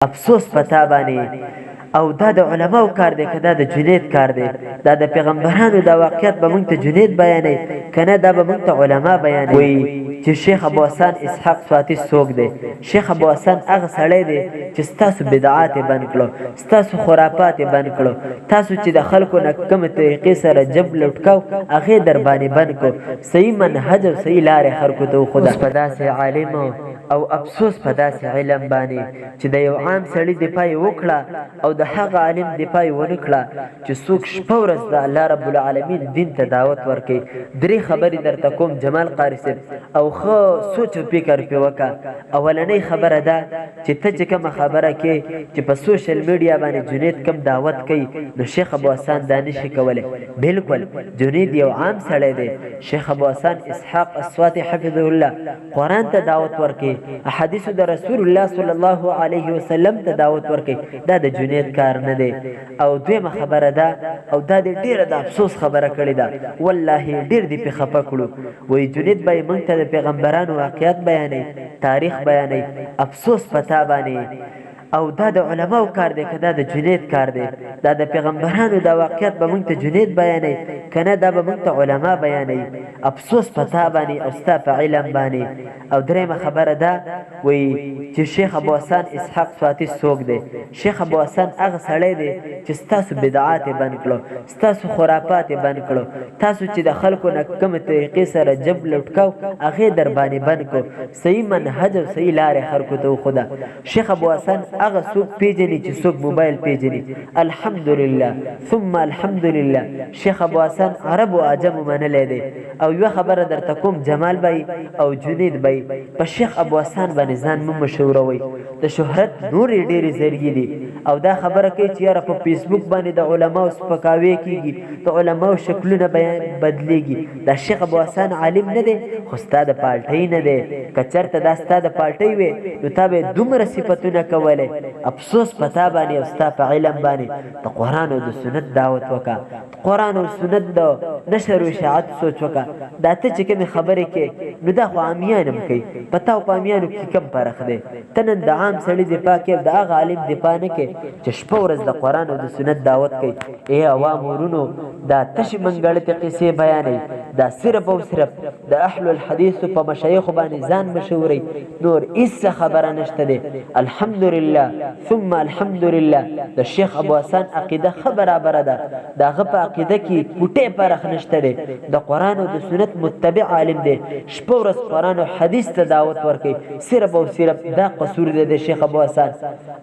افسوس پتا باندې او دا د علماو کار دی که دا د جنید کار دی دا د پیغمبرانو دا واقعیت به موږ ته جنید بیانوي کنه دا به موږ ته علما بیانوي چې شیخ ابو حسن اسحاق سواتی څوک دی شیخ ابو حسن هغه سړی دی چې ستاسو بدعات یې بند کړو ستاسو خرافات یې بند کړو تاسو چې د خلکو نه کومې طریقې سره جب لټکاو هغې در باندې بند کړو صحیح منهج او صحیح لارې خلکو ته وښوده په داسې عالم او افسوس په داسې علم باندې چې د یو عام سړي دفاع یې وکړه او د هغه عالم دفاع یې ونه کړه چې څوک شپه ورځ د الله رب العالمین دین ته دعوت ورکوي درې خبرې درته کوم جمال قاري صاحب او ښه سوچ او فکر پرې وکړه اولنۍ خبره ده چې ته چې کومه خبره کې چې په سوشل میډیا باندې جنید کم دعوت کوي نو شیخ ابو حسن دا نشي کولی بالکل جنید یو عام سړی دی شیخ ابو حسن اسحاق السواتی حفظه الله قرآن ته دعوت ورکوي احادیث د رسول الله صلی الله علیه وسلم ته دعوت ورکوي دا د جنید کار نه دی او دویمه خبره ده او دا د ډیره د افسوس خبره کړې ده والله ډیر دې پې خفه کړو وایي جنید به یې موږ ته د پیغمبرانو واقعیت بیانوي تاریخ بیانوي افسوس په تا باندې او دا د علماو کار دی که دا د جنید کار دی دا د پیغمبرانو دا واقعیت به موږ ته جنید بیانوي کنه دا به موږ ته علما بیانوي افسوس په تا باندې او ستا په علم باندې او درېیمه خبره ده وایي چې شیخ ابو حسن اسحاق سواتی څوک دی شیخ ابو حسن هغه سړی دی چې ستاسو بدعات یې بند کړو ستاسو خرافات یې بند کړو تاسو چې د خلکو نه کومې طریقې سره جب لټکاو هغې در باندې بند کړو صحیح منهج او صحیح لارې خلکو ته وښوده شیخ ابو حسن هغه څوک پیژني چې څوک موبایل پیژني الحمدلله ثم الحمدلله شیخ ابو حسن عرب او عجم منلی دی او یوه خبره درته کوم جمال بی او جنید بی په شیخ ابو حسن باندې ځان مه مشهوروئ د شهرت نورې ډېرې ذریعې دي او دا خبره کوي چې یاره په فیسبوک باندې د علماو سپکاوی کېږي د علماو شکلونه بدلیږي دا شیخ ابو حسن عالم نه دی خو ستا د پالټۍ نه دی که چېرته دا ستا د پالټۍ وې نو تا به دومره صفتونه کولی افسوس په تا باندې او ستا په علم باندې د قرآن او د سنت دعوت وکړه قرآن او سنت د نشر و اشاعت سوچ وکړه دا ته چې کومې خبرې کې نو دا خو عامیان هم کوي په تا او په عامیانو کې کم فرق دی ته نن د عام سړي دفاع کوې د هغه عالم دفاع نه کوې چې شپه ورځ د قرآن او د سنت دعوت کوي ای عوام ورونو دا تشې منګړتې قصې بیانوي دا صرف او صرف د اهل الحدیثو په مشایخو باندې ځان مشهورئ نور هېڅ خبره نشته دی الحمدلله ثم الحمدلله د شیخ ابو حسن عقیده ښه برابره ده د هغه په عقیده کې کوټې فرق نشته دی د قرآن او د سنت متبع عالم دی شپه ورځ قرآن او حدیث ته دعوت ورکوي صرف او صرف دا قصور دی د شیخ ابو حسن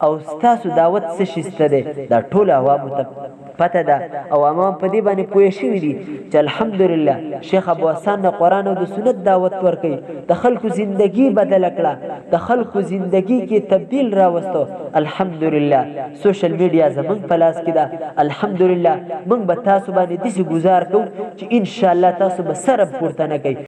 او ستاسو دعوت څه شیسته دی دا ټول عوامو ته پته ده او عوام په دې باندې پوه شوي دي چې الحمدلله شیخ ابو حسن د قرآن او د سنت دعوت ورکوي د خلکو زندگی بدله کړه د خلکو زندگی کې تبدیل راوستو الحمدلله سوشل میډیا زمونږ په لاس کې ده الحمدلله موږ به تاسو باندې داسې ګزار کوو چې انشاءالله تاسو به سر پورته نه کوئ